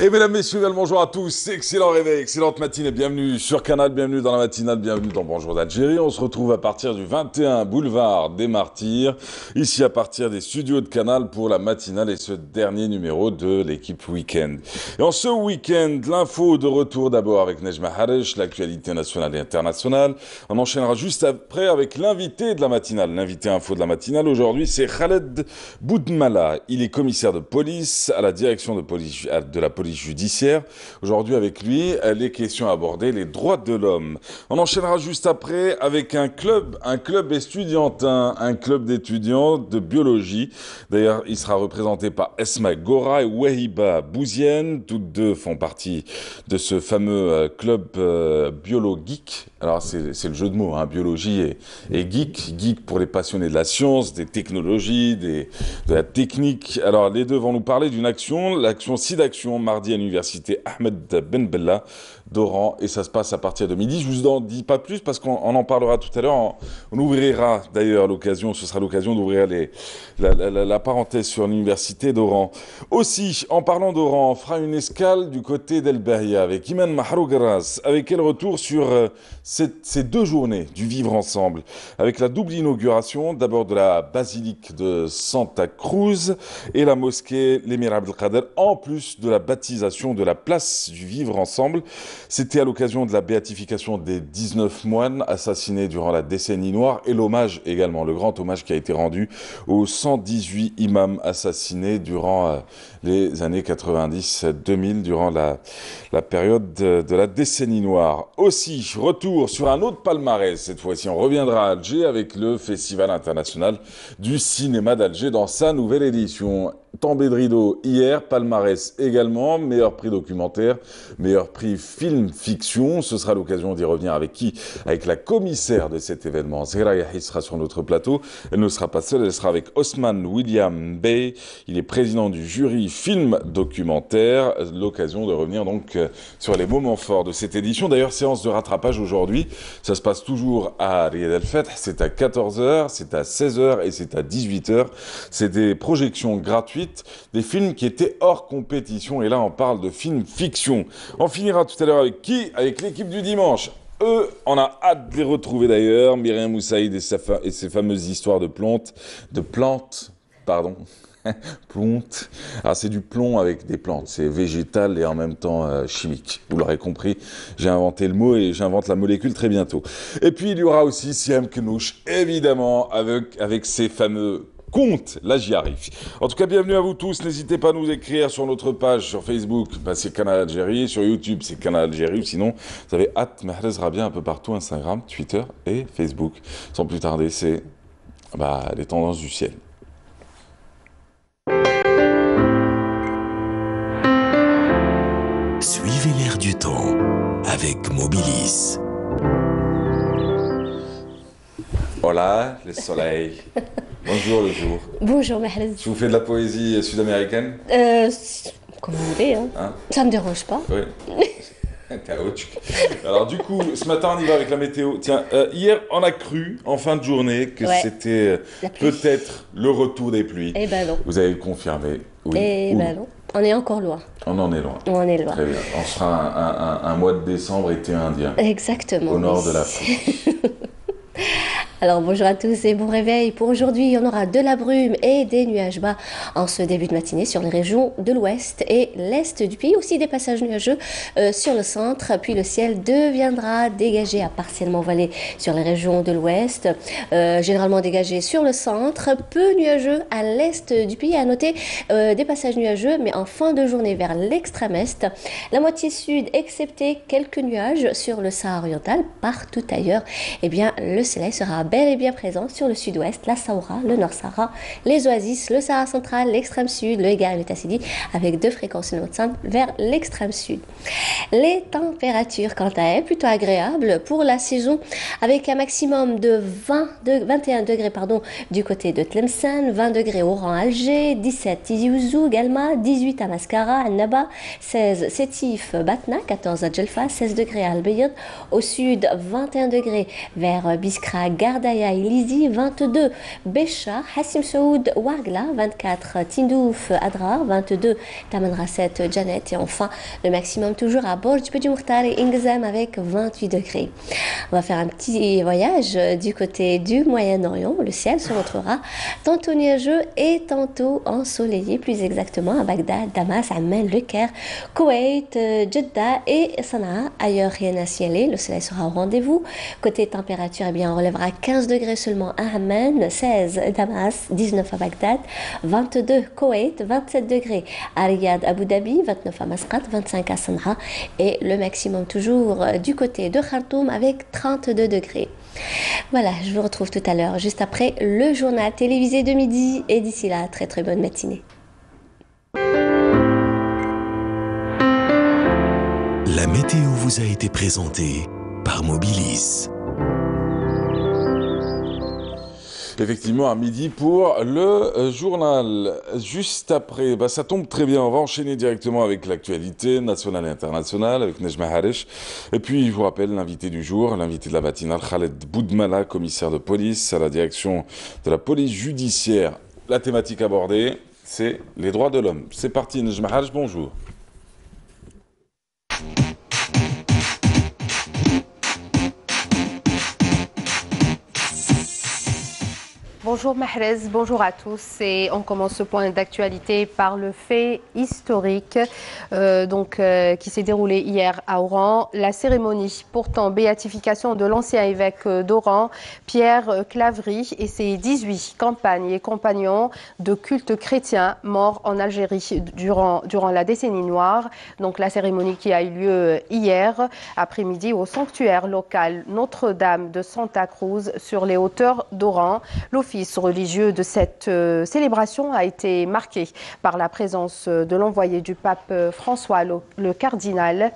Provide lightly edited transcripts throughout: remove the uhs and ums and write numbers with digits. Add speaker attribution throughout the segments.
Speaker 1: Et mesdames, messieurs, bonjour à tous, excellent réveil, excellente matinée, bienvenue sur Canal, bienvenue dans la matinale, bienvenue dans Bonjour d'Algérie. On se retrouve à partir du 21 boulevard des Martyrs, ici à partir des studios de Canal pour la matinale et ce dernier numéro de l'équipe Week-end. Et en ce week-end, l'info de retour d'abord avec Nejma Haresh, l'actualité nationale et internationale. On enchaînera juste après avec l'invité de la matinale, l'invité info de la matinale. Aujourd'hui, c'est Khaled Boudmala. Il est commissaire de police à la direction de la police judiciaire. Aujourd'hui, avec lui, les questions abordées, les droits de l'homme. On enchaînera juste après avec un club estudiantin, un club d'étudiants de biologie. D'ailleurs, il sera représenté par Esma Gora et Wahiba Bouzienne. Toutes deux font partie de ce fameux club Biolo Geek. Alors, c'est le jeu de mots, hein, biologie et geek. Geek pour les passionnés de la science, des technologies, de la technique. Alors, les deux vont nous parler d'une action, l'action SIDAction, mardi à l'université Ahmed Ben Bella d'Oran, et ça se passe à partir de midi. Je vous en dis pas plus parce qu'on en parlera tout à l'heure. On ouvrira d'ailleurs l'occasion, ce sera l'occasion d'ouvrir la parenthèse sur l'université d'Oran. Aussi, en parlant d'Oran, on fera une escale du côté d'El Beria avec Iman Mahrougaras, avec elle retour sur ces 2 journées du vivre ensemble, avec la double inauguration, d'abord de la basilique de Santa Cruz et la mosquée l'Émir Abdelkader, en plus de la baptisation de la place du vivre ensemble. C'était à l'occasion de la béatification des 19 moines assassinés durant la décennie noire et l'hommage également, le grand hommage qui a été rendu aux 118 imams assassinés durant les années 90-2000, durant la période de la décennie noire. Aussi, retour sur un autre palmarès. Cette fois-ci, on reviendra à Alger avec le Festival international du cinéma d'Alger dans sa nouvelle édition. Tombé de rideau hier, palmarès également, meilleur prix documentaire, meilleur prix film-fiction. Ce sera l'occasion d'y revenir avec qui? Avec la commissaire de cet événement. Zahra Yahi sera sur notre plateau. Elle ne sera pas seule, elle sera avec Osman William Bey. Il est président du jury film documentaire. L'occasion de revenir donc sur les moments forts de cette édition. D'ailleurs, séance de rattrapage aujourd'hui. Ça se passe toujours à Riyad El Fath. C'est à 14h, c'est à 16h et c'est à 18h. C'est des projections gratuites, des films qui étaient hors compétition. Et là, on parle de films fiction. On finira tout à l'heure avec qui? Avec l'équipe du dimanche. Eux, on a hâte de les retrouver d'ailleurs. Myriam Moussaïd et ses fameuses histoires de plantes, pardon. Plonte. Alors c'est du plomb avec des plantes, c'est végétal et en même temps chimique. Vous l'aurez compris, j'ai inventé le mot et j'invente la molécule très bientôt. Et puis il y aura aussi Siam Knouch, évidemment, avec ses fameux contes, là j'y arrive. En tout cas, bienvenue à vous tous, n'hésitez pas à nous écrire sur notre page sur Facebook, c'est Canal Algérie, sur YouTube c'est Canal Algérie, sinon vous avez Mahrez Rabia un peu partout, Instagram, Twitter et Facebook. Sans plus tarder, c'est les tendances du ciel.
Speaker 2: Suivez l'air du temps avec Mobilis.
Speaker 1: Hola, le soleil. Bonjour le jour.
Speaker 3: Bonjour Mahrez.
Speaker 1: Je vous fais de la poésie sud-américaine
Speaker 3: Comme vous voulez, hein. Ça me dérange pas.
Speaker 1: Oui. Alors du coup, ce matin on y va avec la météo. Tiens, hier on a cru en fin de journée que c'était peut-être le retour des pluies.
Speaker 3: Eh ben non.
Speaker 1: Vous avez confirmé. Oui.
Speaker 3: Eh ben non. On est encore loin.
Speaker 1: On en est loin.
Speaker 3: On est loin.
Speaker 1: Très bien. On sera un mois de décembre été indien.
Speaker 3: Exactement.
Speaker 1: Au nord de l'Afrique.
Speaker 3: Alors bonjour à tous et bon réveil. Pour aujourd'hui, on aura de la brume et des nuages bas en ce début de matinée sur les régions de l'ouest et l'est du pays. Aussi des passages nuageux sur le centre. Puis le ciel deviendra dégagé à partiellement voilé sur les régions de l'ouest. Généralement dégagé sur le centre. Peu nuageux à l'est du pays. À noter des passages nuageux mais en fin de journée vers l'extrême est. La moitié sud excepté quelques nuages sur le Sahara oriental. Partout ailleurs, eh bien le soleil sera bel et bien présent sur le sud-ouest, la Saoura, le Nord-Sahara, les Oasis, le Sahara central, l'extrême sud, le Égard et le Tassidi, avec 2 fréquences simple vers l'extrême sud. Les températures, quant à elles, plutôt agréables pour la saison, avec un maximum de 21 degrés du côté de Tlemcen, 20 degrés Oran, Alger, 17 Tizi Ouzou, Galma, 18 à Mascara, à Naba, 16 Sétif, Batna, 14 à Djelfa, 16 degrés à Al Bayad, au sud 21 degrés vers Biskra, Garda, Gardaya et Lizi 22, Bécha, Hassim Saoud, Ouagla 24, Tindouf, Adrar 22, Tamanrasset, Janet et enfin le maximum toujours à Borj Petit Mourtar et Ingzam avec 28 degrés. On va faire un petit voyage du côté du Moyen-Orient. Le ciel se montrera tantôt nuageux et tantôt ensoleillé, plus exactement à Bagdad, Damas, Amman, Le Caire, Koweït, Jeddah et Sanaa. Ailleurs, rien à signaler, le soleil sera au rendez-vous. Côté température, eh bien, on relèvera 15 degrés seulement à Amman, 16 Damas, 19 à Bagdad, 22 Koweït, 27 degrés à Riyad, Abu Dhabi, 29 à Masqat, 25 à Sanaa et le maximum toujours du côté de Khartoum avec 32 degrés. Voilà, je vous retrouve tout à l'heure, juste après le journal télévisé de midi et d'ici là, très très bonne matinée.
Speaker 2: La météo vous a été présentée par Mobilis.
Speaker 1: Effectivement, à midi pour le journal. Juste après, ça tombe très bien. On va enchaîner directement avec l'actualité nationale et internationale, avec Nejma Harish. Et puis, je vous rappelle l'invité du jour, l'invité de la matinale, Khaled Boudmala, commissaire de police à la direction de la police judiciaire. La thématique abordée, c'est les droits de l'homme. C'est parti, Nejma Harish, bonjour.
Speaker 4: Bonjour Mahrez, bonjour à tous et on commence ce point d'actualité par le fait historique qui s'est déroulé hier à Oran. La cérémonie portant béatification de l'ancien évêque d'Oran, Pierre Claverie et ses 18 compagnes et compagnons de culte chrétien morts en Algérie durant la décennie noire. Donc la cérémonie qui a eu lieu hier après-midi au sanctuaire local Notre-Dame de Santa Cruz sur les hauteurs d'Oran. L'office religieux de cette célébration a été marqué par la présence de l'envoyé du pape François, le cardinal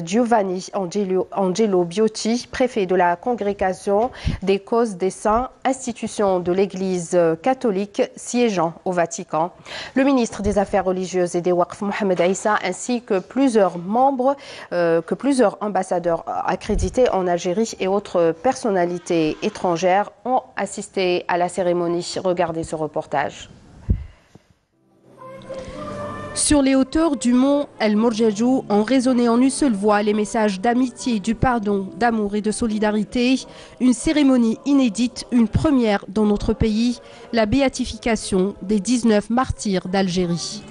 Speaker 4: Giovanni Angelo Biotti, préfet de la congrégation des causes des saints, institution de l'Église catholique siégeant au Vatican. Le ministre des Affaires religieuses et des Waqf, Mohamed Issa, ainsi que plusieurs ambassadeurs accrédités en Algérie et autres personnalités étrangères ont assisté à la cérémonie. Regardez ce reportage. Sur les hauteurs du mont El Morjadjou ont résonné en une seule voix les messages d'amitié, du pardon, d'amour et de solidarité. Une cérémonie inédite, une première dans notre pays, la béatification des 19 martyrs d'Algérie.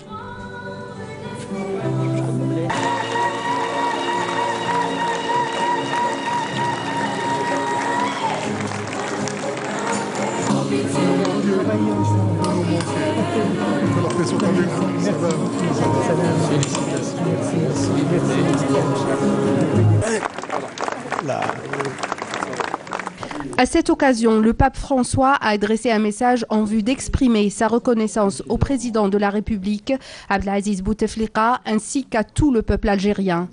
Speaker 4: À cette occasion, le pape François a adressé un message en vue d'exprimer sa reconnaissance au président de la République, Abdelaziz Bouteflika, ainsi qu'à tout le peuple algérien.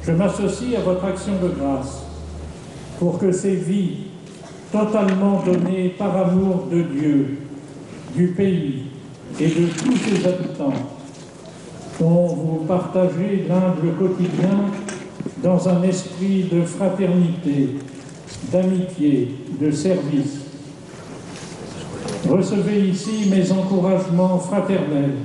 Speaker 5: Je m'associe à votre action de grâce pour que ces vies totalement données par amour de Dieu, du pays et de tous ses habitants, dont vous partagez l'humble quotidien dans un esprit de fraternité, d'amitié, de service. Recevez ici mes encouragements fraternels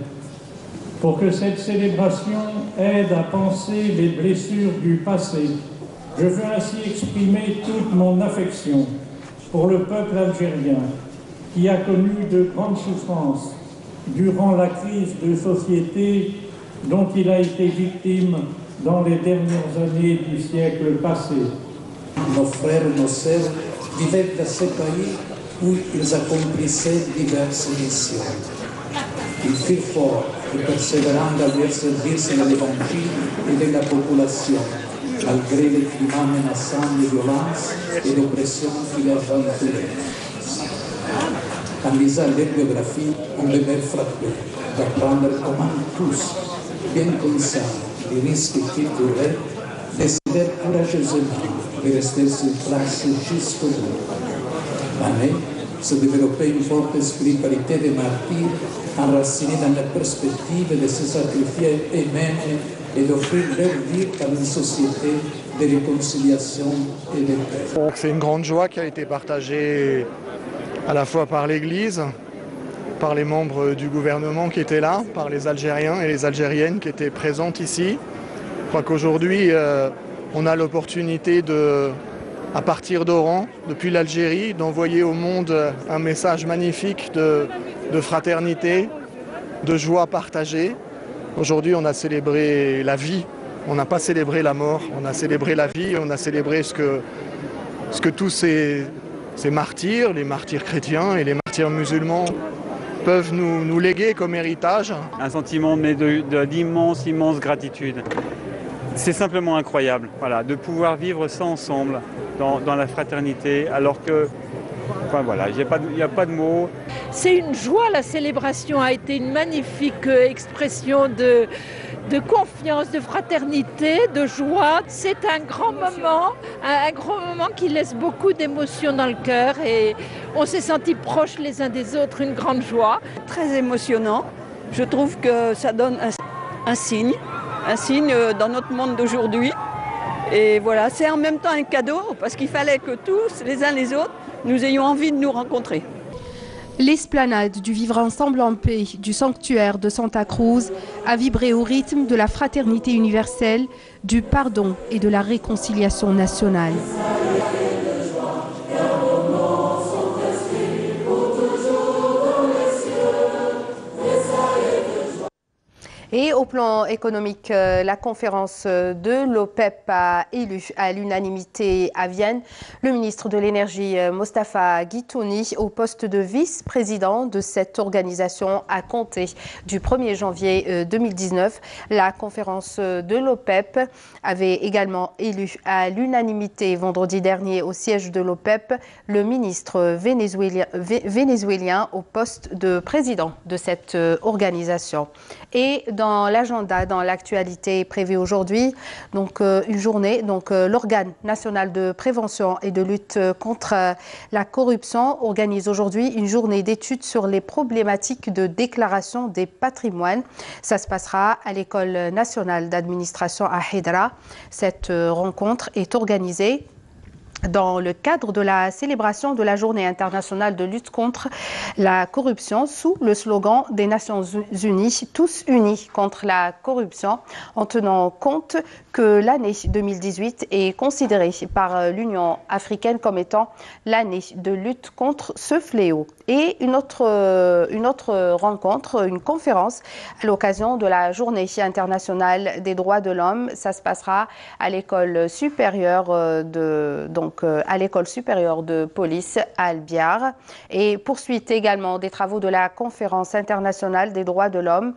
Speaker 5: pour que cette célébration aide à penser les blessures du passé. Je veux ainsi exprimer toute mon affection pour le peuple algérien qui a connu de grandes souffrances durant la crise de société dont il a été victime dans les dernières années du siècle passé.
Speaker 6: Nos frères et nos sœurs vivaient dans ce pays où ils accomplissaient diverses missions. Ils furent forts et persévérants dans leur service de l'Évangile et de la population, malgré les climats menaçants de violence et d'oppression qui les entouraient. En lisant leur biographie, on demeure frappé d'apprendre comment tous, bien conscients des risques qu'ils couraient, décidèrent courageusement de rester sur place jusqu'au bout. En eux se développait une forte spiritualité des martyrs enracinée dans la perspective de se sacrifier eux-mêmes et d'offrir leur vie à une société de réconciliation et de paix.
Speaker 7: C'est une grande joie qui a été partagée à la fois par l'Église, par les membres du gouvernement qui étaient là, par les Algériens et les Algériennes qui étaient présentes ici. Je crois qu'aujourd'hui, on a l'opportunité à partir d'Oran, depuis l'Algérie, d'envoyer au monde un message magnifique de fraternité, de joie partagée. Aujourd'hui, on a célébré la vie, on n'a pas célébré la mort, on a célébré la vie, on a célébré ce que tous ces martyrs, les martyrs chrétiens et les martyrs musulmans, peuvent nous léguer comme héritage.
Speaker 8: Un sentiment d'immense, immense gratitude. C'est simplement incroyable, voilà, de pouvoir vivre ça ensemble, dans la fraternité, alors que, enfin voilà, il n'y a pas de mots.
Speaker 9: C'est une joie, la célébration a été une magnifique expression de confiance, de fraternité, de joie. C'est un grand moment qui laisse beaucoup d'émotions dans le cœur et on s'est sentis proches les uns des autres, une grande joie.
Speaker 10: Très émotionnant, je trouve que ça donne un signe dans notre monde d'aujourd'hui. Et voilà, c'est en même temps un cadeau parce qu'il fallait que tous, les uns les autres, nous ayons envie de nous rencontrer.
Speaker 4: L'esplanade du vivre ensemble en paix du sanctuaire de Santa Cruz a vibré au rythme de la fraternité universelle, du pardon et de la réconciliation nationale. Et au plan économique, la conférence de l'OPEP a élu à l'unanimité à Vienne le ministre de l'énergie Mostafa Guitouni au poste de vice-président de cette organisation à compter du 1er janvier 2019. La conférence de l'OPEP avait également élu à l'unanimité vendredi dernier au siège de l'OPEP le ministre vénézuélien au poste de président de cette organisation. Et dans l'agenda, dans l'actualité prévue aujourd'hui, donc une journée, l'organe national de prévention et de lutte contre la corruption organise aujourd'hui une journée d'études sur les problématiques de déclaration des patrimoines. Ça se passera à l'école nationale d'administration à Hédra. Cette rencontre est organisée dans le cadre de la célébration de la Journée internationale de lutte contre la corruption sous le slogan des Nations Unies, tous unis contre la corruption, en tenant compte que l'année 2018 est considérée par l'Union africaine comme étant l'année de lutte contre ce fléau. Et une autre rencontre, une conférence à l'occasion de la Journée internationale des droits de l'homme. Ça se passera à l'école supérieure à l'école supérieure de police à Albiar. Et poursuite également des travaux de la conférence internationale des droits de l'homme,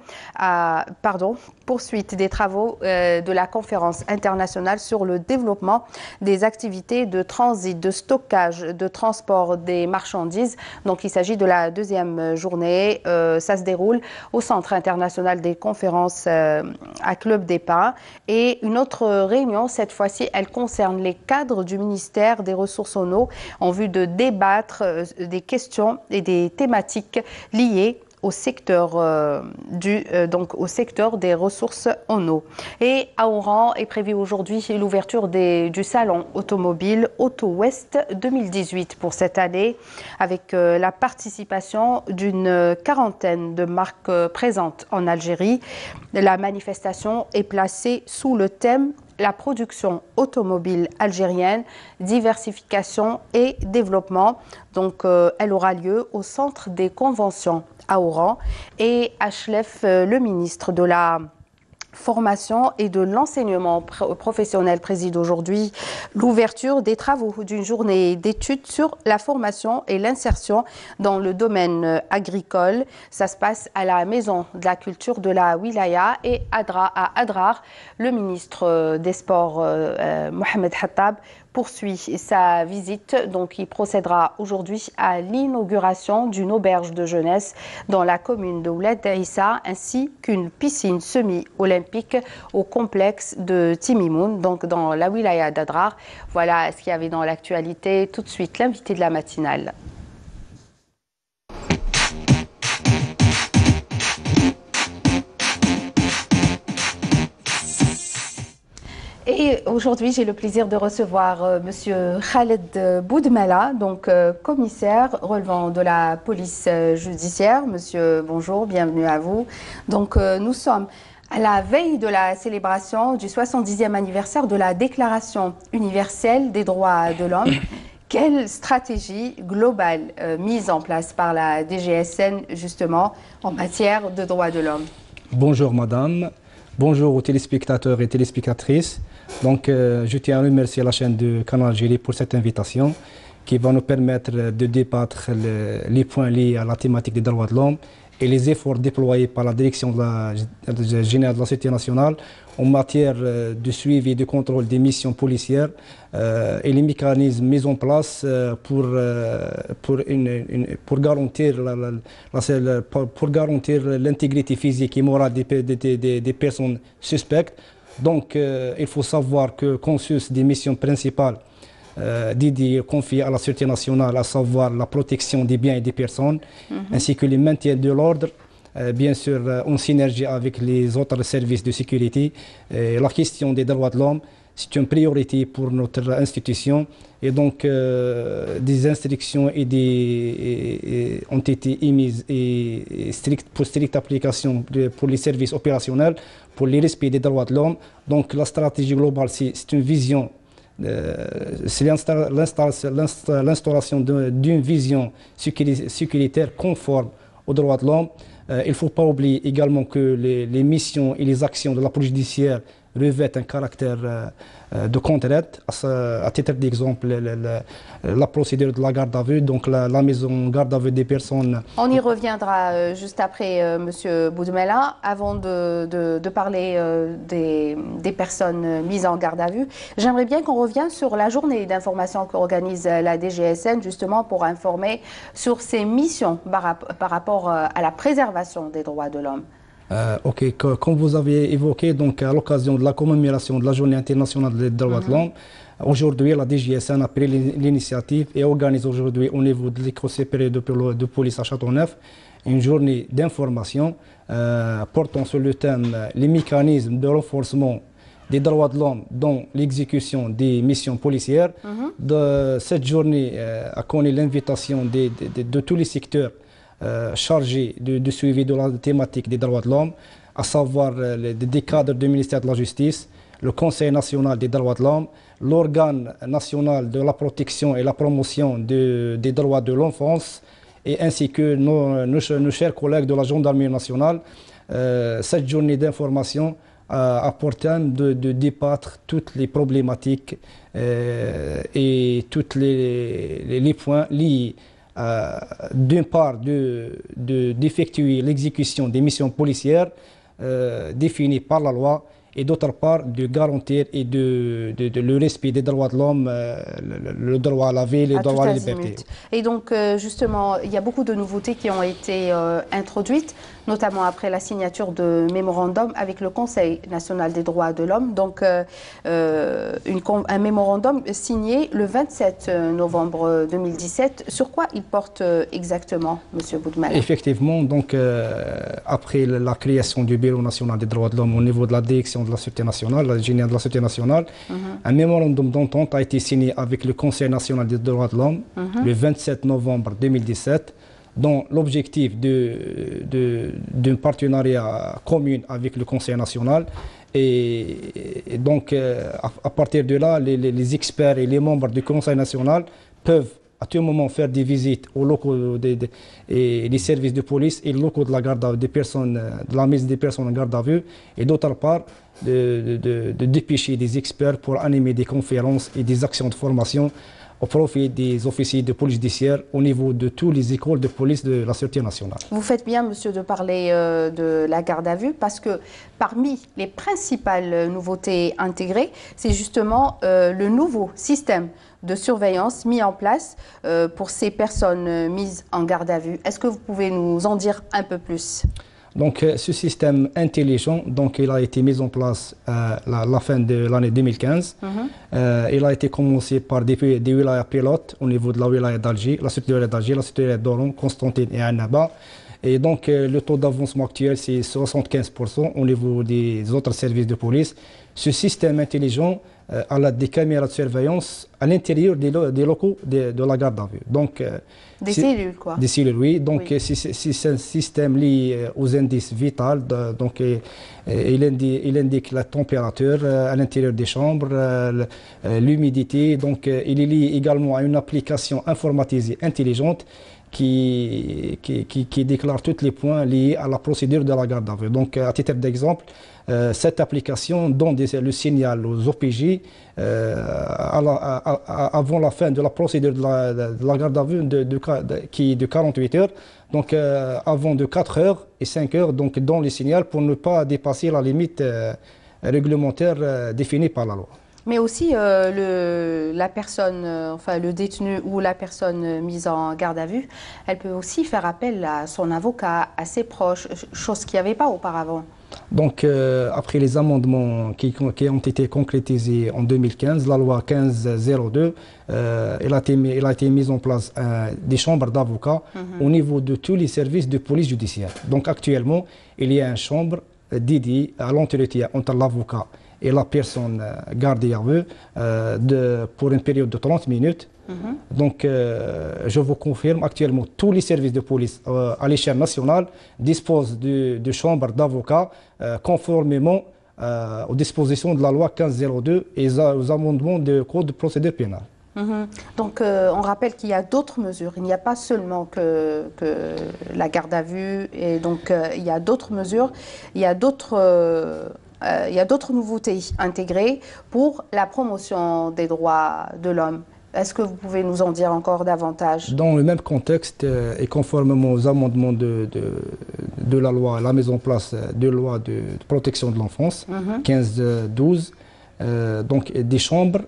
Speaker 4: poursuite des travaux de la conférence internationale sur le développement des activités de transit, de stockage, de transport des marchandises. Donc il s'agit de la deuxième journée. Ça se déroule au Centre international des conférences à Club des Pins. Et une autre réunion, cette fois-ci, elle concerne les cadres du ministère des Ressources en eau en vue de débattre des questions et des thématiques liées au secteur, au secteur des ressources en eau. Et à Oran est prévue aujourd'hui l'ouverture du salon automobile Auto West 2018 pour cette année, avec la participation d'une quarantaine de marques présentes en Algérie. La manifestation est placée sous le thème la production automobile algérienne, diversification et développement. Donc, elle aura lieu au Centre des conventions à Oran. Et Achlef, le ministre de la formation et de l'enseignement professionnel, préside aujourd'hui l'ouverture des travaux d'une journée d'études sur la formation et l'insertion dans le domaine agricole. Ça se passe à la Maison de la Culture de la Wilaya et à Adrar. Le ministre des Sports, Mohamed Hattab, poursuit sa visite. Donc, il procédera aujourd'hui à l'inauguration d'une auberge de jeunesse dans la commune de Ouled Issa, ainsi qu'une piscine semi-olympique au complexe de Timimoun, donc dans la wilaya d'Adrar. Voilà ce qu'il y avait dans l'actualité. Tout de suite, l'invité de la matinale. Et aujourd'hui, j'ai le plaisir de recevoir Monsieur Khaled Boudmela, donc commissaire relevant de la police judiciaire. Monsieur, bonjour, bienvenue à vous. Donc nous sommes à la veille de la célébration du 70e anniversaire de la Déclaration universelle des droits de l'homme. Quelle stratégie globale mise en place par la DGSN justement en matière de droits de l'homme?
Speaker 11: Bonjour madame, bonjour aux téléspectateurs et téléspectatrices. Donc je tiens à remercier la chaîne de Canal Algérie pour cette invitation qui va nous permettre de débattre les points liés à la thématique des droits de l'homme et les efforts déployés par la Direction générale de la Sécurité nationale en matière de suivi et de contrôle des missions policières et les mécanismes mis en place pour garantir l'intégrité physique et morale des personnes suspectes. Donc il faut savoir que consus des missions principales dédiées confiées à la Sûreté nationale, à savoir la protection des biens et des personnes, ainsi que le maintien de l'ordre, bien sûr en synergie avec les autres services de sécurité. La question des droits de l'homme, c'est une priorité pour notre institution et donc des instructions ont été émises pour stricte application pour les services opérationnels, pour le respect des droits de l'homme. Donc la stratégie globale, c'est une vision, c'est l'instauration d'une vision sécuritaire conforme aux droits de l'homme. Il ne faut pas oublier également que les missions et les actions de la police judiciaire revêtent un caractère de contre-aide. À titre d'exemple, la procédure de la garde à vue, donc la mise en garde à vue des personnes.
Speaker 4: On y reviendra juste après, Monsieur Boudmela. Avant de parler des personnes mises en garde à vue, j'aimerais bien qu'on revienne sur la journée d'information qu'organise la DGSN, justement pour informer sur ses missions par rapport à la préservation des droits de l'homme.
Speaker 11: Ok, comme vous avez évoqué, donc à l'occasion de la commémoration de la Journée internationale des droits de l'homme, aujourd'hui la DGSN a pris l'initiative et organise aujourd'hui au niveau de l'école supérieure de police à Châteauneuf une journée d'information portant sur le thème les mécanismes de renforcement des droits de l'homme dans l'exécution des missions policières. Cette journée a connu l'invitation de tous les secteurs chargé de suivi de la thématique des droits de l'homme, à savoir des cadres du ministère de la Justice, le Conseil national des droits de l'homme, l'organe national de la protection et la promotion des droits de l'enfance, et ainsi que nos chers collègues de la gendarmerie nationale. Cette journée d'information a pour thème de débattre toutes les problématiques et tous les points liés d'une part d'effectuer l'exécution des missions policières définies par la loi et d'autre part de garantir et le respect des droits de l'homme, le droit à la vie, le droit à la liberté.
Speaker 4: Et donc justement, il y a beaucoup de nouveautés qui ont été introduites, notamment après la signature de mémorandum avec le Conseil national des droits de l'homme. Donc un mémorandum signé le 27 novembre 2017. Sur quoi il porte exactement, Monsieur Boudmela?
Speaker 11: Effectivement, donc après la création du Bureau national des droits de l'homme au niveau de la direction de la Sûreté nationale, la générale de la Sûreté nationale, un mémorandum d'entente a été signé avec le Conseil national des droits de l'homme le 27 novembre 2017, dont l'objectif d'un partenariat commun avec le Conseil national. Et donc, à partir de là, les experts et les membres du Conseil national peuvent à tout moment faire des visites aux locaux des services de police et les locaux de la garde des personnes, de la mise des personnes en garde à vue, et d'autre part de dépêcher des experts pour animer des conférences et des actions de formation au profit des officiers de police judiciaire au niveau de toutes les écoles de police de la Sûreté nationale.
Speaker 4: Vous faites bien, monsieur, de parler de la garde à vue, parce que parmi les principales nouveautés intégrées, c'est justement le nouveau système de surveillance mis en place pour ces personnes mises en garde à vue. Est-ce que vous pouvez nous en dire un peu plus?
Speaker 11: Donc ce système intelligent, donc, il a été mis en place à la fin de l'année 2015. Il a été commencé par des wilayas pilotes au niveau de la wilaya d'Alger, la Sûreté d'Alger, la Sûreté d'Oran, Constantine et Annaba. Et donc, le taux d'avancement actuel, c'est 75% au niveau des autres services de police. Ce système intelligent a des caméras de surveillance à l'intérieur des locaux de la garde à vue. Donc,
Speaker 4: des cellules, quoi.
Speaker 11: Des cellules, oui. Donc,
Speaker 4: Oui.
Speaker 11: c'est un système lié aux indices vitaux. Donc, il indique la température à l'intérieur des chambres, l'humidité. Donc, il est lié également à une application informatisée intelligente qui déclare tous les points liés à la procédure de la garde à vue. Donc, à titre d'exemple, cette application donne le signal aux OPJ avant la fin de la procédure de la garde à vue qui est de 48 heures, donc avant de 4 heures et 5 heures, donc donne le signal pour ne pas dépasser la limite réglementaire définie par la loi.
Speaker 4: Mais aussi la personne, enfin le détenu ou la personne mise en garde à vue, elle peut aussi faire appel à son avocat, à ses proches, chose qu'il n'y avait pas auparavant.
Speaker 11: Donc, après les amendements qui ont été concrétisés en 2015, la loi 1502, elle a été mise en place des chambres d'avocats au niveau de tous les services de police judiciaire. Donc, actuellement, il y a une chambre dédiée à l'entretien entre l'avocat et la personne gardée à vue pour une période de 30 minutes. Donc, je vous confirme, actuellement, tous les services de police à l'échelle nationale disposent de chambres d'avocats conformément aux dispositions de la loi 1502 et aux amendements du Code de procédure pénale.
Speaker 4: Donc, on rappelle qu'il y a d'autres mesures. Il n'y a pas seulement que la garde à vue. Et donc, il y a d'autres mesures. Il y a d'autres nouveautés intégrées pour la promotion des droits de l'homme. Est-ce que vous pouvez nous en dire encore davantage? Dans
Speaker 11: le même contexte et conformément aux amendements de la loi, la mise en place de loi de protection de l'enfance, 1512, donc des chambres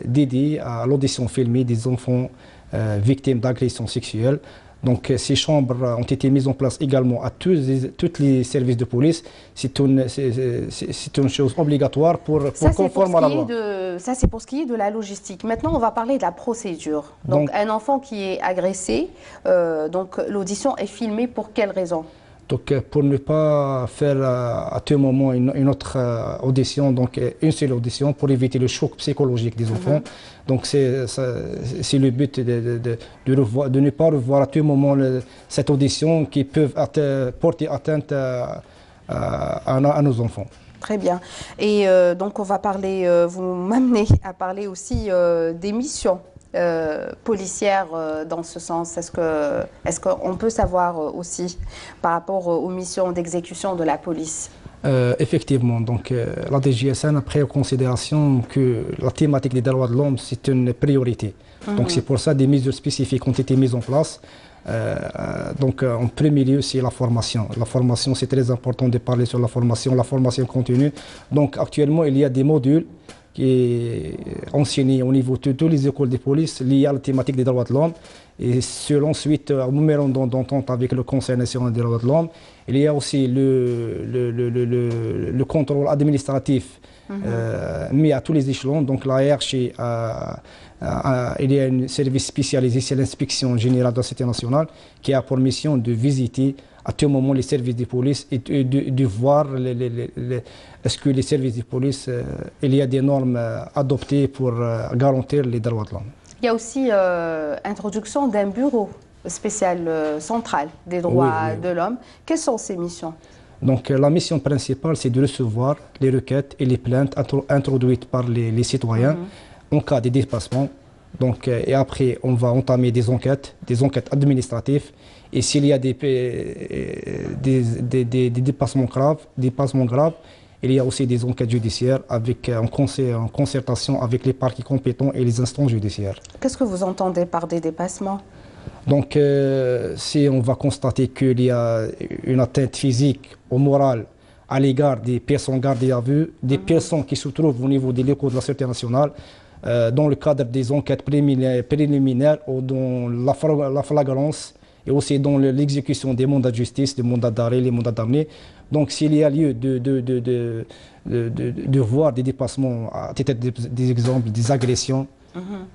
Speaker 11: dédiées à l'audition filmée des enfants victimes d'agressions sexuelles. Donc ces chambres ont été mises en place également à tous les services de police. C'est une chose obligatoire pour conforme à la loi.
Speaker 4: Ça, c'est pour ce qui est de la logistique. Maintenant, on va parler de la procédure. Donc un enfant qui est agressé, donc l'audition est filmée pour quelle raison?
Speaker 11: Donc, pour ne pas faire à tout moment une autre audition, donc une seule audition, pour éviter le choc psychologique des enfants. Donc, c'est le but de ne pas revoir à tout moment cette audition qui peut porter atteinte à nos enfants.
Speaker 4: Très bien. Et donc, on va parler, vous m'amenez à parler aussi des missions policière dans ce sens. Est-ce qu'on peut savoir aussi par rapport aux missions d'exécution de la police?
Speaker 11: Effectivement, donc la DGSN a pris en considération que la thématique des droits de l'homme, c'est une priorité. Donc c'est pour ça que des mesures spécifiques ont été mises en place. Donc en premier lieu, c'est la formation. La formation, c'est très important de parler sur la formation continue. Donc actuellement, il y a des modules qui est enseigné au niveau de toutes les écoles de police liées à la thématique des droits de l'homme. Et selon suite au mémorandum d'entente avec le Conseil national des droits de l'homme, il y a aussi le contrôle administratif mis à tous les échelons. Donc la hiérarchie, il y a un service spécialisé, c'est l'inspection générale de la Sécurité nationale, qui a pour mission de visiter à tout moment les services de police et de voir est-ce que les services de police, il y a des normes adoptées pour garantir les droits de l'homme.
Speaker 4: Il y a aussi introduction d'un bureau spécial central des droits de l'homme. Quelles sont ces missions?
Speaker 11: Donc la mission principale, c'est de recevoir les requêtes et les plaintes introduites par les citoyens en cas de dépassement. Donc, et après, on va entamer des enquêtes administratives. Et s'il y a des dépassements graves, il y a aussi des enquêtes judiciaires en concertation avec les parquets compétents et les instances judiciaires.
Speaker 4: Qu'est-ce que vous entendez par des dépassements?
Speaker 11: Donc, si on va constater qu'il y a une atteinte physique ou morale à l'égard des personnes gardées à vue, des personnes qui se trouvent au niveau des locaux de la Sécurité nationale, dans le cadre des enquêtes préliminaires ou dans la flagrance, et aussi dans l'exécution des mandats de justice, des mandats d'arrêt, les mandats d'amener. Donc s'il y a lieu de voir des dépassements, à titre des exemples, des agressions,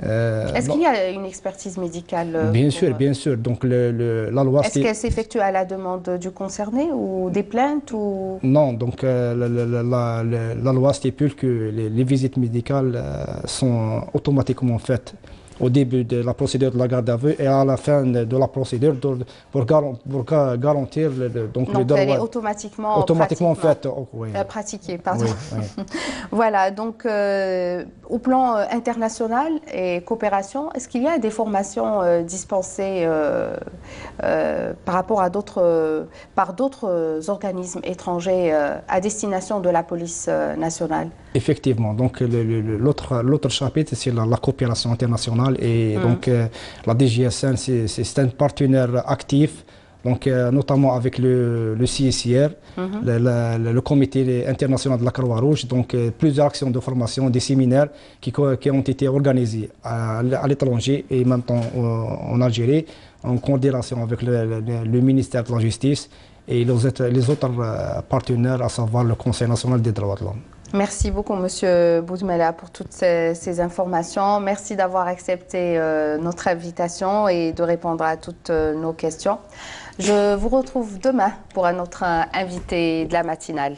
Speaker 4: Est-ce qu'il y a une expertise médicale
Speaker 11: Bien sûr, bien sûr. Donc la loi...
Speaker 4: Est-ce qu'elle s'effectue à la demande du concerné ou des plaintes ou...
Speaker 11: Non, donc la loi stipule que les visites médicales sont automatiquement faites au début de la procédure de la garde à vue et à la fin de la procédure pour garantir
Speaker 4: donc elle est automatiquement
Speaker 11: faite.
Speaker 4: Pratiquée, pardon.
Speaker 11: Oui, oui.
Speaker 4: Voilà, donc au plan international et coopération, est-ce qu'il y a des formations dispensées par rapport à par d'autres organismes étrangers à destination de la police nationale?
Speaker 11: Effectivement, donc l'autre chapitre, c'est la coopération internationale et donc la DGSN, c'est un partenaire actif, donc notamment avec le CICR, le Comité international de la Croix-Rouge, donc plusieurs actions de formation, des séminaires qui ont été organisés à l'étranger et maintenant en Algérie, en coordination avec le ministère de la Justice et les autres partenaires, à savoir le Conseil national des droits de l'homme.
Speaker 4: Merci beaucoup, Monsieur Boudmela, pour toutes ces informations. Merci d'avoir accepté notre invitation et de répondre à toutes nos questions. Je vous retrouve demain pour un autre invité de la matinale.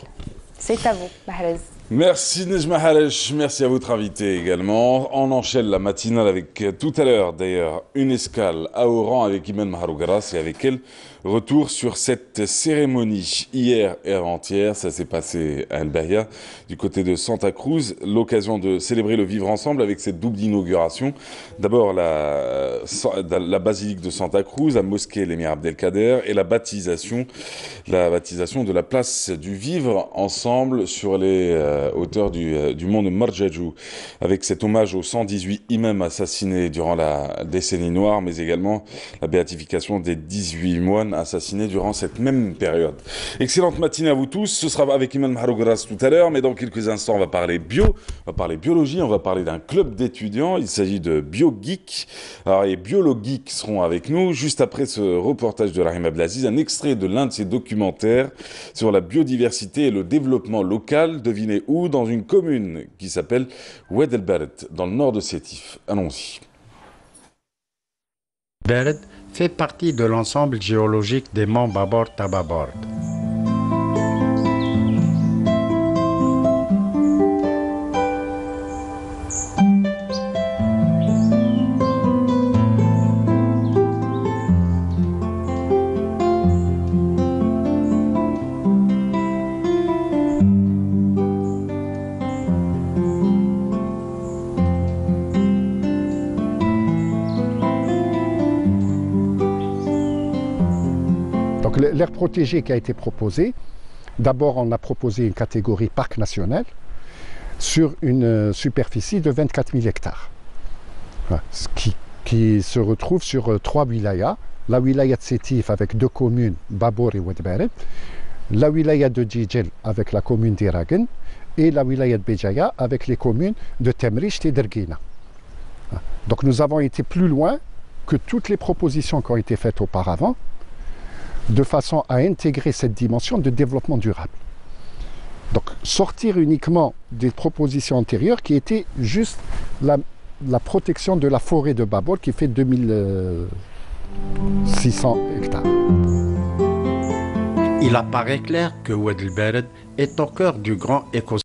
Speaker 4: C'est à vous, Mahrez.
Speaker 1: Merci Nejma Halesh, merci à votre invité également. On enchaîne la matinale avec tout à l'heure d'ailleurs une escale à Oran avec Imen Maharougaras et avec elle retour sur cette cérémonie hier et avant-hier. Ça s'est passé à El Bahia du côté de Santa Cruz, l'occasion de célébrer le vivre ensemble avec cette double inauguration. D'abord la basilique de Santa Cruz, la mosquée l'émir Abdelkader et la baptisation de la place du vivre ensemble sur les hauteur du mont de Marjajou, avec cet hommage aux 118 imams assassinés durant la décennie noire, mais également la béatification des 18 moines assassinés durant cette même période. Excellente matinée à vous tous, ce sera avec Iman Maharougaras tout à l'heure, mais dans quelques instants on va parler biologie, on va parler d'un club d'étudiants, il s'agit de BioGeek. Alors les BioLoGeeks seront avec nous, juste après ce reportage de Rahim Abdelaziz, un extrait de l'un de ses documentaires sur la biodiversité et le développement local, devinez où, dans une commune qui s'appelle Oued El Berd, dans le nord de Sétif. Allons-y.
Speaker 12: Berd fait partie de l'ensemble géologique des monts Babord-Tababord.
Speaker 13: L'aire protégée qui a été proposée, d'abord on a proposé une catégorie parc national sur une superficie de 24 000 hectares, qui se retrouve sur 3 wilayas, la wilaya de Sétif avec 2 communes, Babor et Oued Berd, la wilaya de Djidjel avec la commune d'Iragen et la wilaya de Béjaïa avec les communes de Temricht et d'Erguina. Donc nous avons été plus loin que toutes les propositions qui ont été faites auparavant, de façon à intégrer cette dimension de développement durable. Donc sortir uniquement des propositions antérieures qui étaient juste la protection de la forêt de Babor qui fait 2600 hectares.
Speaker 12: Il apparaît clair que Oued El Berd est au cœur du grand écosystème.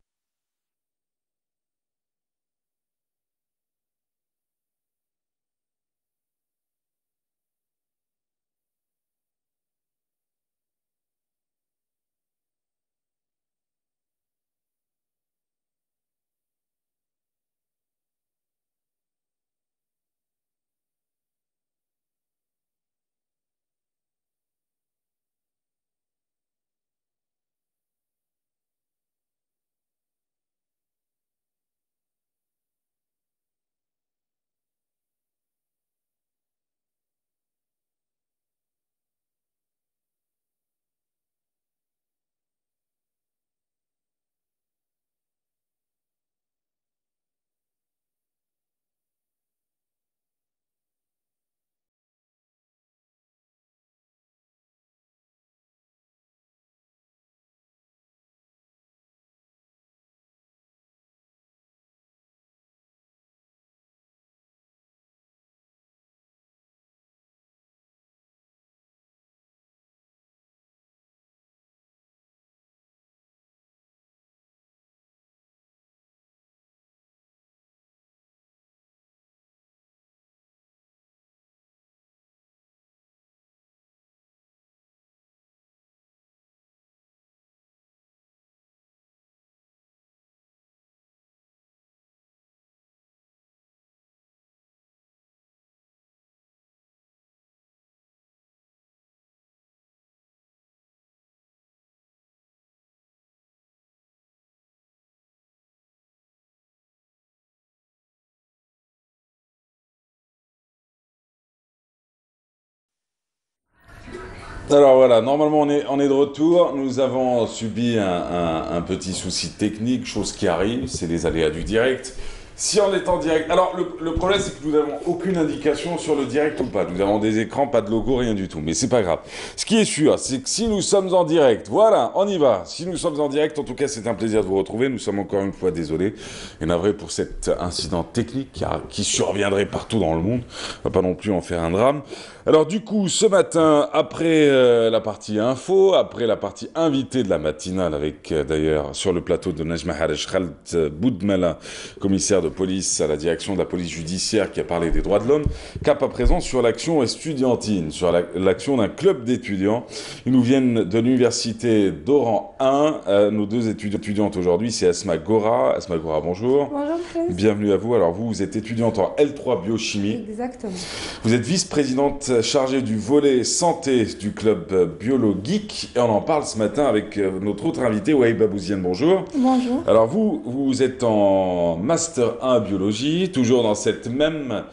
Speaker 1: Alors voilà, normalement on est de retour. Nous avons subi un petit souci technique, chose qui arrive, c'est les aléas du direct. Si on est en direct... Alors le problème c'est que nous n'avons aucune indication sur le direct ou pas. Nous avons des écrans, pas de logo, rien du tout. Mais c'est pas grave. Ce qui est sûr, c'est que si nous sommes en direct, voilà, on y va. Si nous sommes en direct, en tout cas c'est un plaisir de vous retrouver. Nous sommes encore une fois désolés et navrés pour cet incident technique qui surviendrait partout dans le monde. On va pas non plus en faire un drame. Alors du coup, ce matin, après la partie info, après la partie invitée de la matinale, avec d'ailleurs sur le plateau de Nejma Haraj Khalt Boudmala, commissaire de police à la direction de la police judiciaire qui a parlé des droits de l'homme, cap à présent sur l'action estudiantine, sur l'action d'un club d'étudiants. Ils nous viennent de l'université d'Oran 1. Nos deux étudiantes aujourd'hui, c'est Asma Gora. Asma Gora, bonjour.
Speaker 14: Bonjour, Chris.
Speaker 1: Bienvenue à vous. Alors vous êtes étudiante en L3 biochimie.
Speaker 14: Exactement.
Speaker 1: Vous êtes vice-présidente chargée du volet santé du club Biolo Geek et on en parle ce matin avec notre autre invité, Wahiba Bouziane. Bonjour.
Speaker 14: Bonjour.
Speaker 1: Alors vous êtes en Master 1 biologie, toujours dans cette même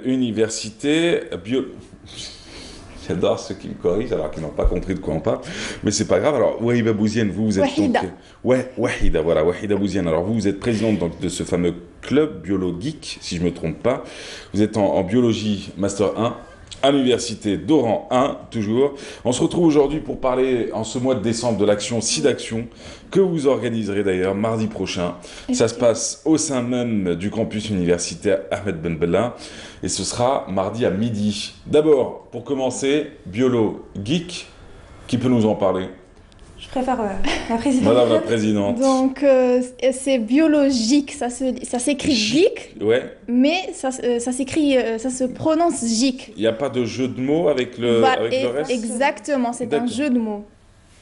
Speaker 1: université J'adore ceux qui me corrigent alors qu'ils n'ont pas compris de quoi on parle, mais c'est pas grave. Alors Wahiba Bouziane, vous êtes
Speaker 14: Wahida.
Speaker 1: donc... Wahida, voilà, Wahida Bouziane. Alors vous êtes présidente donc, de ce fameux club Biolo Geek, si je me trompe pas. Vous êtes en biologie Master 1 à l'université d'Oran 1, toujours. On se retrouve aujourd'hui pour parler, en ce mois de décembre, de l'action SIDAction, que vous organiserez d'ailleurs mardi prochain. Ça se passe au sein même du campus universitaire Ahmed Ben Bella, et ce sera mardi à midi. D'abord, pour commencer, Biolo Geek, qui peut nous en parler ?
Speaker 14: Je préfère la présidente.
Speaker 1: Madame la présidente.
Speaker 14: Donc, c'est biologique, ça s'écrit geek,
Speaker 1: Ouais.
Speaker 14: mais ça s'écrit, ça se prononce geek.
Speaker 1: Il n'y a pas de jeu de mots avec le reste ?
Speaker 14: Exactement, c'est un jeu de mots.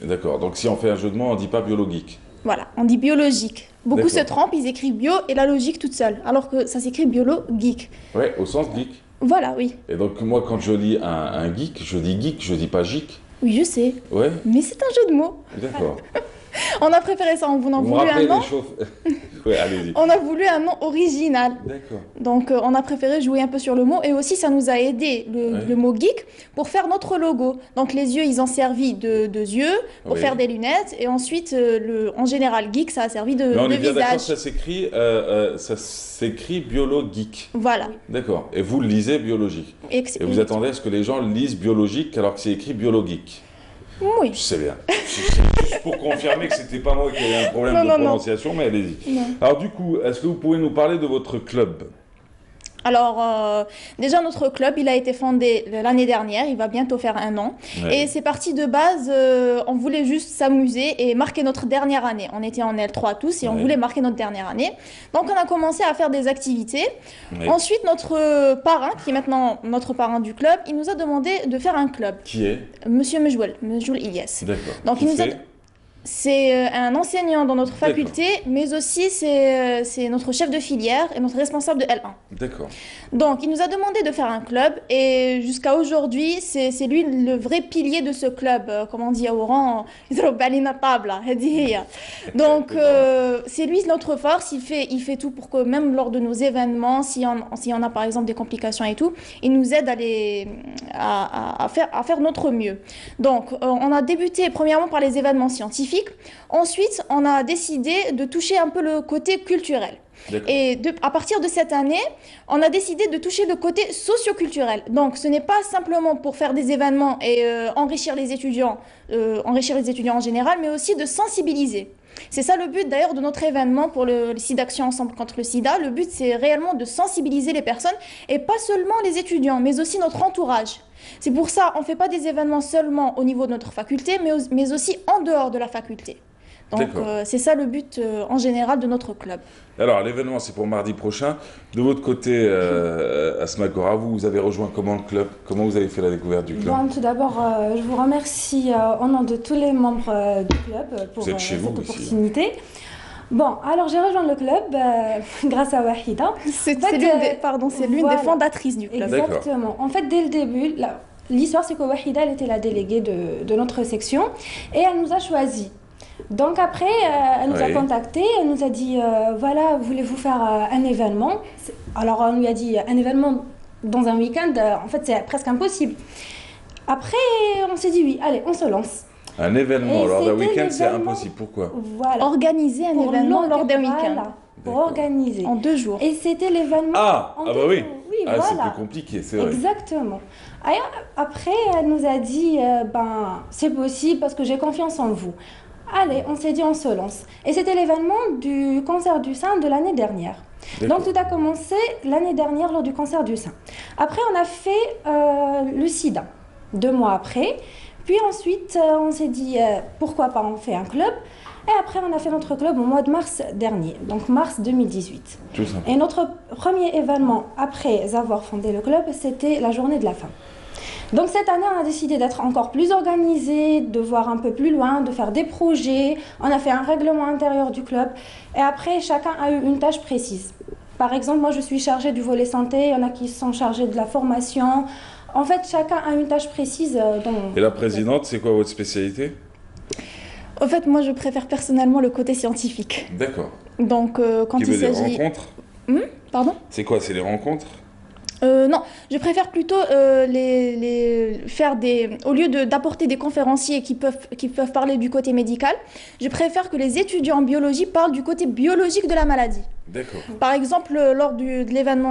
Speaker 1: D'accord, donc si on fait un jeu de mots, on ne dit pas biologique.
Speaker 14: Voilà, on dit biologique. Beaucoup se
Speaker 1: D'accord.
Speaker 14: trompent, ils écrivent bio et la logique toute seule, alors que ça s'écrit biolo geek.
Speaker 1: Ouais, au sens geek.
Speaker 14: Voilà, oui.
Speaker 1: Et donc moi, quand je lis un geek, je dis pas geek.
Speaker 14: Oui, je sais.
Speaker 1: Ouais,
Speaker 14: Mais c'est un jeu de mots.
Speaker 1: d'accord.
Speaker 14: On a préféré ça, on en
Speaker 1: Vous me
Speaker 14: voulu
Speaker 1: rappelez
Speaker 14: un nom.
Speaker 1: des choses Ouais, allez-y.
Speaker 14: On a voulu un nom original.
Speaker 1: D'accord.
Speaker 14: Donc on a préféré jouer un peu sur le mot et aussi ça nous a aidé, le mot geek, pour faire notre logo. Donc les yeux, ils ont servi de yeux pour
Speaker 1: Oui.
Speaker 14: faire des lunettes et ensuite, en général, geek, ça a servi de
Speaker 1: Mais on est bien d'accord,
Speaker 14: visage.
Speaker 1: ça s'écrit biolo geek.
Speaker 14: Voilà.
Speaker 1: D'accord. Et vous le lisez biologique. Et vous attendez à ce que les gens lisent biologique alors que c'est écrit biolo geek.
Speaker 14: Oui.
Speaker 1: Je sais bien. C'est juste pour confirmer que c'était pas moi qui avais un problème de prononciation, mais allez-y.
Speaker 14: Non.
Speaker 1: Alors du coup, est-ce que vous pouvez nous parler de votre club ?
Speaker 14: Alors, déjà, notre club, il a été fondé l'année dernière, il va bientôt faire 1 an.
Speaker 1: Ouais.
Speaker 14: Et c'est parti de base, on voulait juste s'amuser et marquer notre dernière année. On était en L3 tous et on
Speaker 1: Ouais.
Speaker 14: voulait marquer notre dernière année. Donc, on a commencé à faire des activités.
Speaker 1: Ouais.
Speaker 14: Ensuite, notre parrain, qui est maintenant notre parrain du club, il nous a demandé de faire un club.
Speaker 1: Qui est ?
Speaker 14: Monsieur Mejouel Ilyes.
Speaker 1: D'accord.
Speaker 14: Donc,
Speaker 1: Qui
Speaker 14: il nous a...
Speaker 1: fait
Speaker 14: C'est un enseignant dans notre faculté, mais aussi c'est notre chef de filière et notre responsable de L1.
Speaker 1: D'accord.
Speaker 14: Donc, il nous a demandé de faire un club et jusqu'à aujourd'hui, c'est lui le vrai pilier de ce club. Comme on dit à Oran, donc c'est lui notre force. Il fait tout pour que même lors de nos événements, si on a par exemple des complications et tout, il nous aide à faire notre mieux. Donc, on a débuté premièrement par les événements scientifiques. Ensuite, on a décidé de toucher un peu le côté culturel. Et à partir de cette année, on a décidé de toucher le côté socio-culturel. Donc, ce n'est pas simplement pour faire des événements et enrichir les étudiants en général, mais aussi de sensibiliser. C'est ça le but d'ailleurs de notre événement pour le SIDAction Ensemble contre le SIDA. Le but, c'est réellement de sensibiliser les personnes et pas seulement les étudiants, mais aussi notre entourage. C'est pour ça qu'on ne fait pas des événements seulement au niveau de notre faculté, mais aussi en dehors de la faculté. Donc c'est ça le but en général de notre club.
Speaker 1: Alors l'événement c'est pour mardi prochain. De votre côté, Asma Gora, vous avez rejoint comment le club ? Comment vous avez fait la découverte du club ?
Speaker 15: Bon, tout d'abord, je vous remercie au nom de tous les membres du club pour cette opportunité. Bon, alors j'ai rejoint le club grâce à Wahida.
Speaker 14: C'est l'une des fondatrices du club.
Speaker 15: Exactement. En fait, dès le début, l'histoire c'est que Wahida elle était la déléguée de notre section et elle nous a choisis. Donc après, elle nous a contactés, elle nous a dit voilà, voulez-vous faire un événement ? Alors on lui a dit un événement dans un week-end, en fait c'est presque impossible.
Speaker 14: Après, on s'est dit oui, allez, on se lance.
Speaker 1: Un événement lors d'un week-end, c'est
Speaker 14: l'événement-
Speaker 1: impossible. Pourquoi?
Speaker 14: Voilà.
Speaker 15: Organiser un événement lors d'un week-end.
Speaker 14: Voilà, pour organiser.
Speaker 15: En 2 jours.
Speaker 14: Et c'était l'événement.
Speaker 1: Ah,
Speaker 14: en
Speaker 1: bah
Speaker 14: deux
Speaker 1: oui.
Speaker 14: jours. Oui,
Speaker 1: Ah, c'est
Speaker 14: voilà.
Speaker 1: plus compliqué, c'est vrai.
Speaker 14: Exactement. Après, elle nous a dit, ben, c'est possible parce que j'ai confiance en vous. Allez, on s'est dit, on se lance. Et c'était l'événement du cancer du sein de l'année dernière.
Speaker 1: D'accord.
Speaker 14: Donc tout a commencé l'année dernière lors du cancer du sein. Après, on a fait le sida, 2 mois après. Puis ensuite, on s'est dit, pourquoi pas on fait un club. Et après, on a fait notre club au mois de mars dernier, donc mars 2018.
Speaker 1: Tout simple.
Speaker 14: Et notre premier événement après avoir fondé le club, c'était la journée de la femme. Donc cette année, on a décidé d'être encore plus organisé, de voir un peu plus loin, de faire des projets. On a fait un règlement intérieur du club. Et après, chacun a eu une tâche précise. Par exemple, moi, je suis chargée du volet santé. Il y en a qui sont chargés de la formation. En fait, chacun a une tâche précise.
Speaker 1: Et la présidente, c'est quoi votre spécialité?
Speaker 14: En fait, moi, je préfère personnellement le côté scientifique.
Speaker 1: D'accord.
Speaker 14: Donc, quand
Speaker 1: Qui
Speaker 14: il
Speaker 1: veut des
Speaker 14: s'agit...
Speaker 1: rencontres?
Speaker 14: Pardon?
Speaker 1: C'est quoi? C'est les rencontres?
Speaker 14: Non, je préfère plutôt faire des... Au lieu d'apporter des conférenciers qui peuvent parler du côté médical, je préfère que les étudiants en biologie parlent du côté biologique de la maladie.
Speaker 1: D'accord.
Speaker 14: Par exemple, lors de l'événement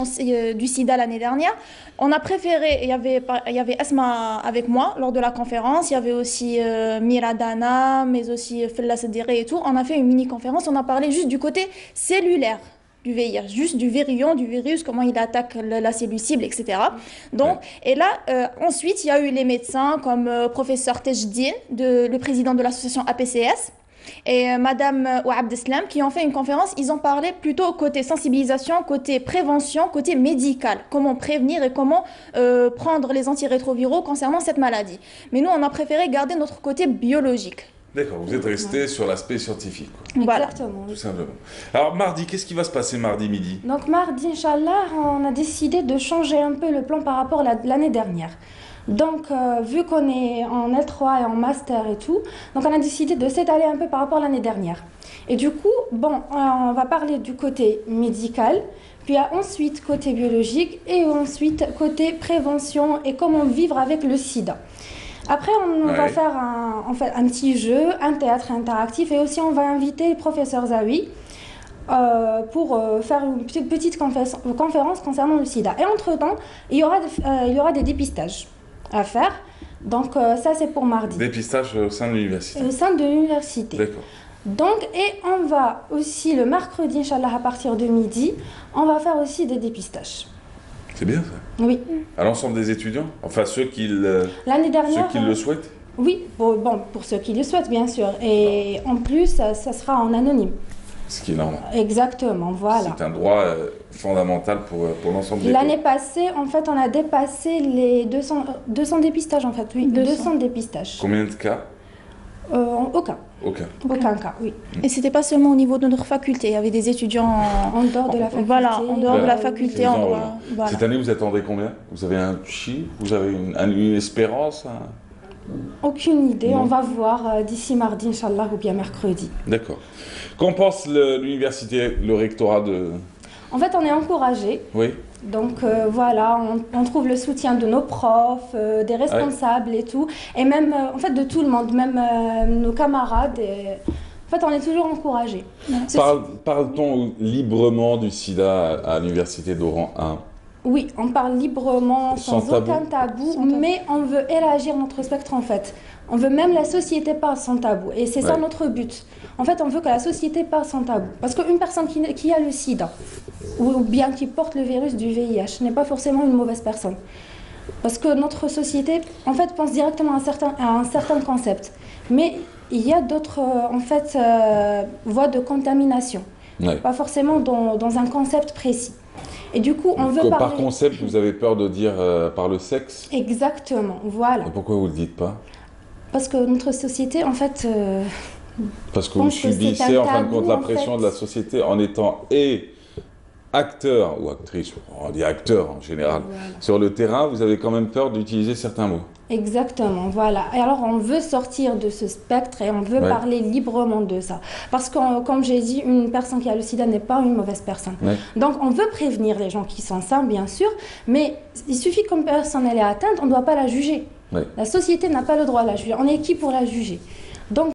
Speaker 14: du sida l'année dernière, on a préféré, il y avait Asma avec moi lors de la conférence, il y avait aussi Miradana, mais aussi Fella Sedire et tout. On a fait une mini-conférence, on a parlé juste du côté cellulaire du VIH, juste du virion, du virus, comment il attaque la cellule cible, etc. Donc, et là, ensuite, il y a eu les médecins comme professeur Tejdin, le président de l'association APCS, et Madame Ouab Deslam, qui ont fait une conférence. Ils ont parlé plutôt côté sensibilisation, côté prévention, côté médical, comment prévenir et comment prendre les antirétroviraux concernant cette maladie. Mais nous, on a préféré garder notre côté biologique.
Speaker 1: D'accord, vous êtes resté sur l'aspect scientifique, quoi.
Speaker 14: Exactement.
Speaker 1: Tout simplement. Alors, mardi, qu'est-ce qui va se passer mardi midi?
Speaker 14: Donc mardi, Inch'Allah, on a décidé de changer un peu le plan par rapport à l'année dernière. Donc, vu qu'on est en L3 et en master et tout, donc on a décidé de s'étaler un peu par rapport à l'année dernière. Et du coup, bon, on va parler du côté médical, puis ensuite côté biologique et ensuite côté prévention et comment vivre avec le sida. Après, on va faire un petit jeu, un théâtre interactif et aussi on va inviter le professeur Zawi pour faire une petite conférence concernant le sida. Et entre-temps, il y aura des dépistages à faire. Donc ça, c'est pour mardi.
Speaker 1: Dépistage au sein de l'université.
Speaker 14: Au sein de l'université.
Speaker 1: D'accord.
Speaker 14: Donc, et on va aussi, le mercredi, Inch'Allah, à partir de midi, on va faire aussi des dépistages.
Speaker 1: C'est bien ça.
Speaker 14: Oui.
Speaker 1: À l'ensemble des étudiants? Enfin, ceux qui le souhaitent?
Speaker 14: Oui, bon, pour ceux qui le souhaitent, bien sûr. Et en plus, ça sera en anonyme.
Speaker 1: Ce qui est normal.
Speaker 14: Exactement, voilà.
Speaker 1: C'est un droit fondamental pour l'ensemble des
Speaker 14: L'année passée, en fait, on a dépassé les 200 dépistages, en fait. Oui, 200 dépistages.
Speaker 1: Combien de cas?
Speaker 14: Aucun.
Speaker 1: Aucun
Speaker 14: cas, oui.
Speaker 15: Et c'était pas seulement au niveau de notre faculté, il y avait des étudiants
Speaker 14: en dehors de la faculté.
Speaker 15: Voilà, en dehors de la faculté.
Speaker 1: Voilà. Cette année, vous attendez combien? Vous avez un chiffre? Vous avez une espérance?
Speaker 14: Aucune idée,
Speaker 1: Non.
Speaker 14: on va voir d'ici mardi, Inch'Allah, ou bien mercredi.
Speaker 1: D'accord. Qu'en pense l'université, le rectorat de...
Speaker 14: En fait, on est encouragé.
Speaker 1: Oui.
Speaker 14: Donc voilà, on trouve le soutien de nos profs, des responsables et tout, et même en fait de tout le monde, même nos camarades. En fait, on est toujours encouragés.
Speaker 1: Parle-t-on librement du sida à l'université d'Oran 1?
Speaker 14: Oui, on parle librement, sans aucun tabou, mais on veut élargir notre spectre en fait. On veut même la société parle sans tabou, et c'est ça notre but. En fait, on veut que la société parle sans tabou, parce qu'une personne qui a le sida, ou bien qui porte le virus du VIH, n'est pas forcément une mauvaise personne. Parce que notre société, en fait, pense directement à un certain concept. Mais il y a d'autres, voies de contamination.
Speaker 1: Ouais.
Speaker 14: Pas forcément dans un concept précis. Et du coup, on veut parler...
Speaker 1: Par concept, vous avez peur de dire par le sexe?
Speaker 14: Exactement, voilà.
Speaker 1: Et pourquoi vous ne le dites pas?
Speaker 14: Parce que notre société, en fait...
Speaker 1: Parce que vous subissez, en fin de compte, la pression de la société en étant acteur ou actrice, on dit acteur en général, sur le terrain, vous avez quand même peur d'utiliser certains mots.
Speaker 14: Exactement, voilà. Et alors, on veut sortir de ce spectre et on veut parler librement de ça. Parce que, comme j'ai dit, une personne qui a le sida n'est pas une mauvaise personne. Donc, on veut prévenir les gens qui sont sains, bien sûr, mais il suffit qu'une personne elle est atteinte, on ne doit pas la juger.
Speaker 3: La société n'a pas le droit de la juger. On est qui pour la juger? Donc